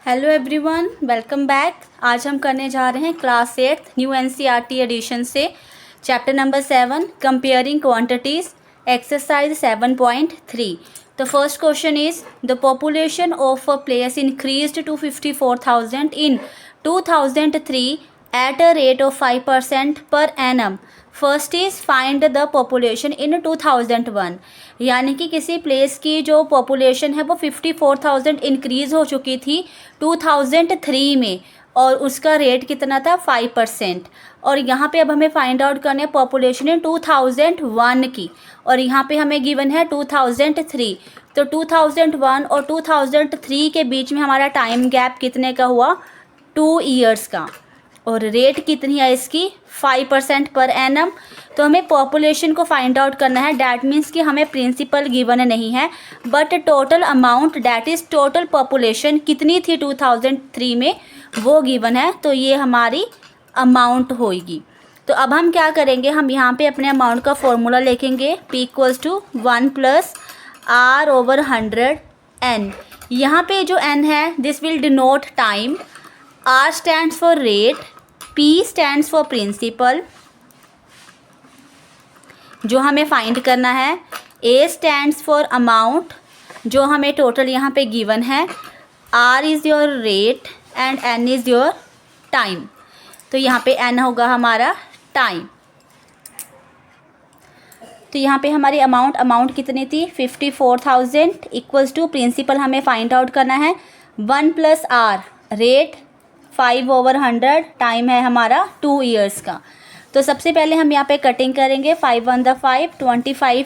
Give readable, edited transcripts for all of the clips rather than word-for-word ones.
Hello everyone, welcome back. आज हम करने जा रहे हैं क्लास 8 न्यू एनसीईआरटी एडिशन से chapter number 7 comparing quantities exercise 7.3। The first question is the population of a place increased to 54,000 in 2003 at a rate of 5% per annum. First is find the population in 2001। यानी कि किसी place की जो population है वो 54,000 increase हो चुकी थी 2003 में और उसका रेट कितना था 5%। और यहाँ पे अब हमें फाइंड आउट करना है पॉपुलेशन इन 2001 की, और यहाँ पे हमें गिवन है 2003। तो 2001 और 2003 के बीच में हमारा टाइम गैप कितने का हुआ, 2 ईयर्स का, और रेट कितनी है इसकी 5% पर एनम। तो हमें पॉपुलेशन को फाइंड आउट करना है। डैट मीन्स कि हमें प्रिंसिपल गिवन नहीं है but total amount that is total population कितनी थी 2003 में वो गिवन है। तो ये हमारी अमाउंट होगी। तो अब हम क्या करेंगे, हम यहाँ पे अपने अमाउंट का फॉर्मूला लिखेंगे P = 1 + R/100 n। यहाँ पे जो n है this will denote time, R stands for rate, P stands for principal जो हमें फाइंड करना है, A stands for amount जो हमें टोटल यहाँ पे गिवन है, R is your rate and N is your time। तो यहाँ पे N होगा हमारा टाइम। तो यहाँ पे हमारी अमाउंट कितनी थी 54,000 इक्वल्स टू प्रिंसिपल हमें फाइंड आउट करना है 1 + R रेट 5/100 टाइम है हमारा 2 ईयर्स का। तो सबसे पहले हम यहाँ पे कटिंग करेंगे 5 × 1 = 5, 25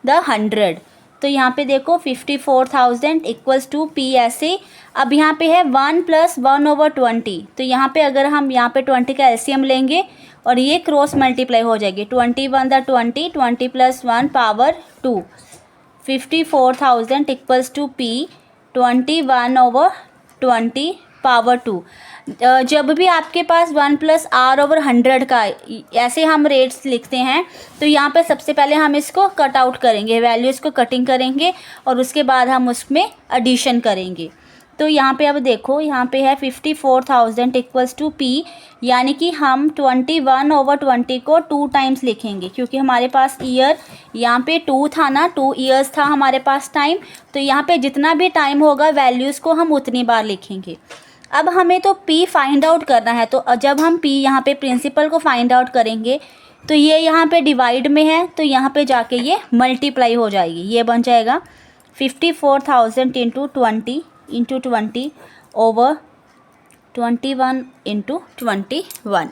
× 100। तो यहाँ पे देखो 54,000 इक्वल्स टू P ऐसे। अब यहाँ पे है 1 + 1/20। तो यहाँ पे अगर हम यहाँ पे 20 का एलसीएम लेंगे और ये क्रॉस मल्टीप्लाई हो जाएगी 21 × 20, 20 + 1 = 2। 54,000 इक्वल्स टू P 21/20 = 2। जब भी आपके पास 1 + R/100 का ऐसे हम रेट्स लिखते हैं तो यहाँ पे सबसे पहले हम इसको कट आउट करेंगे, वैल्यूज़ को कटिंग करेंगे और उसके बाद हम उसमें एडिशन करेंगे। तो यहाँ पे अब देखो यहाँ पे है 54,000 इक्वल्स टू P, यानी कि हम 21/20 को 2 टाइम्स लिखेंगे क्योंकि हमारे पास ईयर यहाँ पे 2 था ना, 2 ईयर्स था हमारे पास टाइम। तो यहाँ पे जितना भी टाइम होगा वैल्यूज़ को हम उतनी बार लिखेंगे। अब हमें तो P फाइंड आउट करना है, तो जब हम P यहाँ पे प्रिंसिपल को फाइंड आउट करेंगे तो ये यहाँ पे डिवाइड में है तो यहाँ पे जाके ये मल्टीप्लाई हो जाएगी। ये बन जाएगा 54,000 × 20 × 20 ओवर 21 × 21।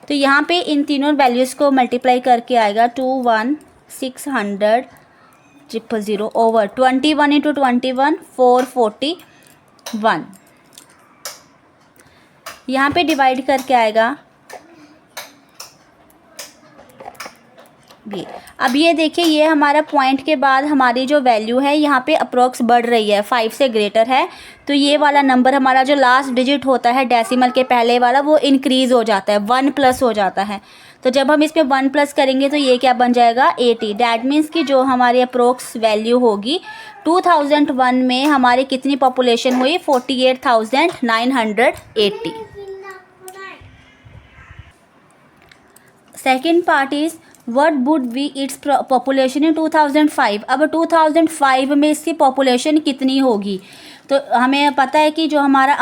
तो यहाँ पे इन तीनों वैल्यूज़ को मल्टीप्लाई करके आएगा 21,600 000 ओवर 21 × 21 441। यहाँ पे डिवाइड करके आएगा ये। अब ये देखिए ये हमारा पॉइंट के बाद हमारी जो वैल्यू है यहाँ पे अप्रोक्स बढ़ रही है, 5 से ग्रेटर है। तो ये वाला नंबर हमारा जो लास्ट डिजिट होता है डेसिमल के पहले वाला वो इंक्रीज़ हो जाता है, 1 प्लस हो जाता है। तो जब हम इसमें 1 प्लस करेंगे तो ये क्या बन जाएगा 80। डैट मीन्स कि जो हमारी अप्रोक्स वैल्यू होगी 2001 में हमारी कितनी पॉपुलेशन हुई 48,980। Second part is what would be its population in 2005। अब 2005 में इसकी पॉपुलेशन कितनी होगी। तो हमें पता है कि जो हमारा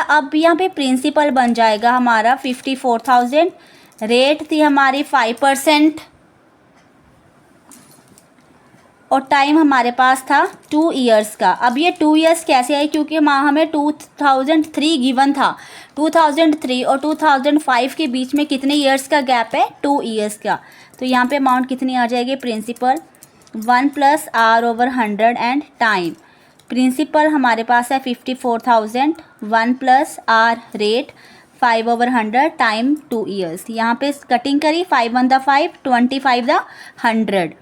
अब यहाँ पे प्रिंसिपल बन जाएगा हमारा 54,000, रेट थी हमारी 5% और टाइम हमारे पास था 2 ईयर्स का। अब ये 2 ईयर्स कैसे आई, क्योंकि हमें 2003 गिवन था। 2003 और 2005 के बीच में कितने ईयर्स का गैप है 2 ईयर्स का। तो यहाँ पे अमाउंट कितनी आ जाएगी principal 1 + R/100 and time. Principal हमारे पास है 54,000, 1 + R रेट 5/100 टाइम 2 ईयर्स। यहाँ पे कटिंग करी 5 × 1 = 5, 25 × 100।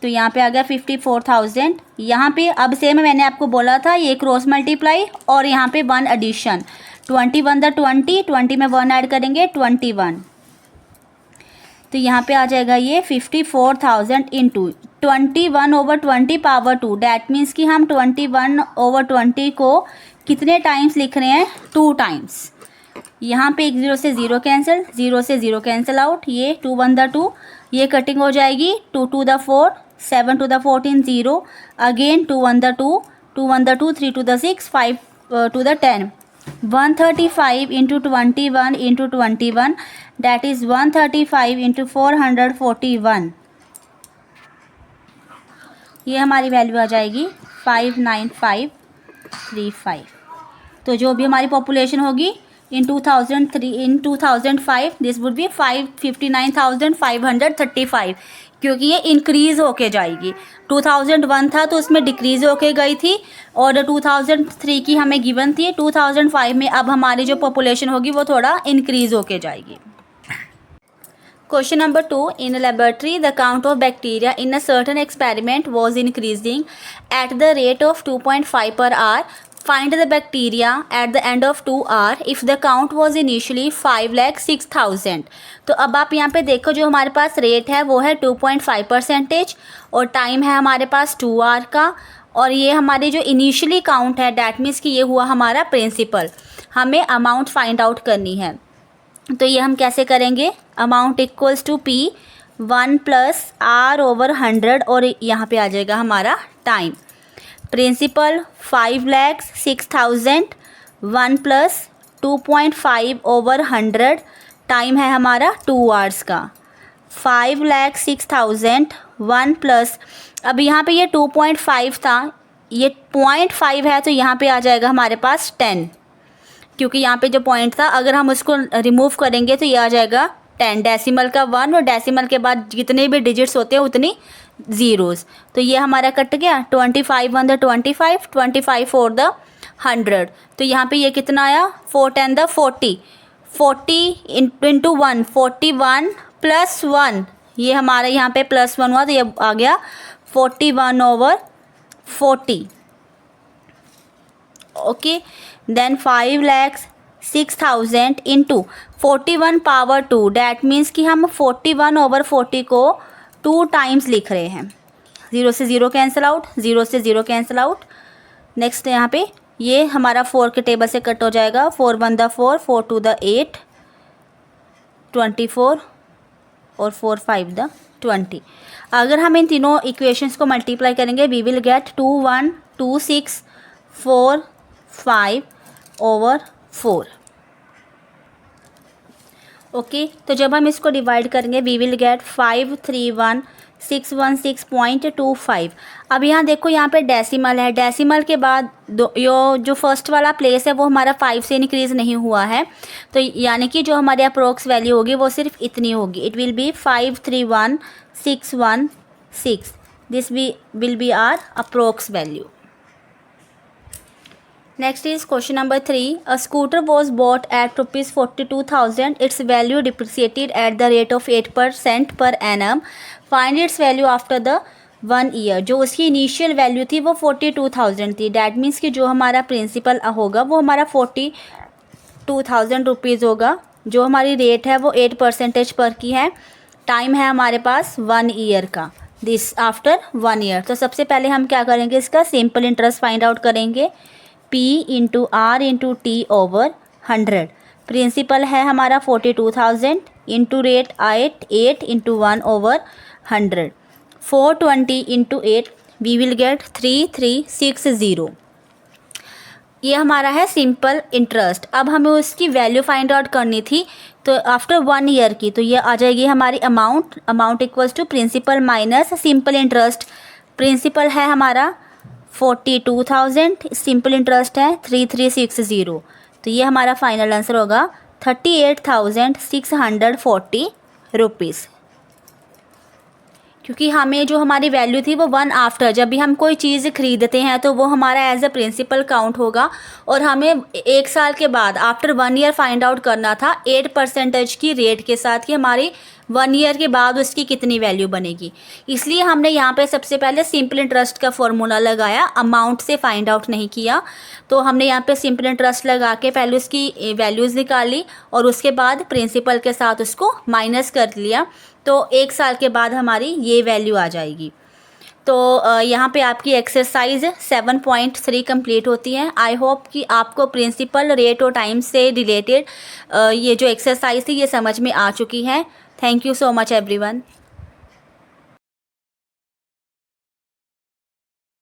तो यहाँ पे आ गया 54,000। यहाँ पे अब सेम मैंने आपको बोला था ये क्रॉस मल्टीप्लाई और यहाँ पे 1 एडिशन 21 × 20, 20 में 1 ऐड करेंगे 21। तो यहाँ पे आ जाएगा ये 54,000 इंटू 21/20 पावर 2। डैट मीन्स कि हम 21/20 को कितने टाइम्स लिख रहे हैं, 2 टाइम्स। यहाँ पे एक 0 से 0 कैंसिल, 0 से 0 कैंसिल आउट, ये 2 1 द 2, ये कटिंग हो जाएगी, 2 2 the 4, 7 2 the 14, 0, again 2 1 the 2, 2 1 the 2, 3 2 the 6, 5 2 the 10, 135 into 21 into 21, that is 135 into 441, ये हमारी वैल्यू आ जाएगी 59535। तो जो भी हमारी पॉपुलेशन होगी इन 2005 दिस वुड बी 559,535, क्योंकि ये इंक्रीज़ होके जाएगी। 2001 था तो उसमें डिक्रीज़ होके गई थी, और 2003 की हमें गिवन थी। 2005 में अब हमारी जो पॉपुलेशन होगी वो थोड़ा इंक्रीज़ होके जाएगी। Question number 2. In a laboratory, the count of bacteria in a certain experiment was increasing at the rate of 2.5 per hour. Find the bacteria at the end of 2 hours if the count was initially 5,06,000. तो अब आप यहाँ पे देखो, जो हमारे पास rate है वो है 2.5% और टाइम है हमारे पास 2 आवर का, और ये हमारी जो इनिशियली काउंट है डैट मीन्स कि ये हुआ हमारा प्रिंसिपल। हमें अमाउंट फाइंड आउट करनी है, तो ये हम कैसे करेंगे, amount equals to P 1 + R/100, और यहाँ पे आ जाएगा हमारा टाइम। प्रिंसिपल 5,06,000, 1 + 2.5/100, टाइम है हमारा 2 आवर्स का। 5,06,000 1 + अब यहाँ पे ये 2.5 था, ये 0.5 है, तो यहाँ पे आ जाएगा हमारे पास 10, क्योंकि यहाँ पे जो पॉइंट था अगर हम उसको रिमूव करेंगे तो ये आ जाएगा 10, डेसिमल का 1, और डेसिमल के बाद जितने भी डिजिट्स होते हैं उतनी ज़ीरोज़, तो ये हमारा कट गया। 25 1 द 25, 25 4 द 100, तो यहाँ पे ये कितना आया, 4 10 द 40, 40 इंटू 1, 41 + 1, ये हमारा यहाँ पे +1 हुआ तो ये आ गया 41/40। Okay, then 5,06,000 into 41 power 2, that means कि हम 41/40 को 2 टाइम्स लिख रहे हैं। 0 से 0 कैंसिल आउट, 0 से 0 कैंसिल आउट। नेक्स्ट यहाँ पे ये हमारा 4 के टेबल से कट हो जाएगा, 4 1 द 4, 4 2 द 8, 24, और 4 5 द 20। अगर हम इन तीनों इक्वेशंस को मल्टीप्लाई करेंगे वी विल गेट 212645/4। ओके, तो जब हम इसको डिवाइड करेंगे वी विल गेट 531,616.25। अब यहाँ देखो, यहाँ पे डेसिमल है, डेसिमल के बाद जो फर्स्ट वाला प्लेस है वो हमारा 5 से इंक्रीज़ नहीं हुआ है, तो यानी कि जो हमारी अप्रोक्स वैल्यू होगी वो सिर्फ इतनी होगी। It will be 531,616, this will be our approx value. Next is question number 3. A scooter was bought at rupees 42,000. Its value depreciated at the rate of 8% per annum. Find its value after the 1 year. जो उसकी initial value थी वो 42,000 थी। That means कि जो हमारा principal होगा वो हमारा 42,000 रुपीज़ होगा। जो हमारी रेट है वो 8% पर की है। टाइम है हमारे पास 1 ईयर का, दिस आफ्टर 1 ईयर। तो सबसे पहले हम क्या करेंगे, इसका सिंपल इंटरेस्ट फाइंड आउट करेंगे। P into R into T/100। Principal है हमारा 42,000 into rate 8 into 1/100, 420 into 8, we will get 3360। ये हमारा है सिंपल इंटरेस्ट। अब हमें उसकी वैल्यू फाइंड आउट करनी थी, तो आफ्टर 1 ईयर की, तो ये आ जाएगी हमारी amount equals to principal minus simple interest. Principal है हमारा 42,000, सिंपल इंटरेस्ट है 3360, तो ये हमारा फाइनल आंसर होगा 38,640 रुपीज़। क्योंकि हमें जो हमारी वैल्यू थी वो 1 आफ्टर, जब भी हम कोई चीज़ खरीदते हैं तो वो हमारा एज अ प्रिंसिपल काउंट होगा, और हमें 1 साल के बाद आफ्टर 1 ईयर फाइंड आउट करना था 8% की रेट के साथ कि हमारी 1 ईयर के बाद उसकी कितनी वैल्यू बनेगी। इसलिए हमने यहाँ पे सबसे पहले सिंपल इंटरेस्ट का फॉर्मूला लगाया, अमाउंट से फाइंड आउट नहीं किया। तो हमने यहाँ पे सिंपल इंटरेस्ट लगा के पहले उसकी वैल्यूज़ निकाली और उसके बाद प्रिंसिपल के साथ उसको माइनस कर लिया। तो 1 साल के बाद हमारी ये वैल्यू आ जाएगी। तो यहाँ पे आपकी एक्सरसाइज 7.3 कंप्लीट होती है। आई होप कि आपको प्रिंसिपल, रेट और टाइम से रिलेटेड ये जो एक्सरसाइज थी ये समझ में आ चुकी है। Thank you so much everyone.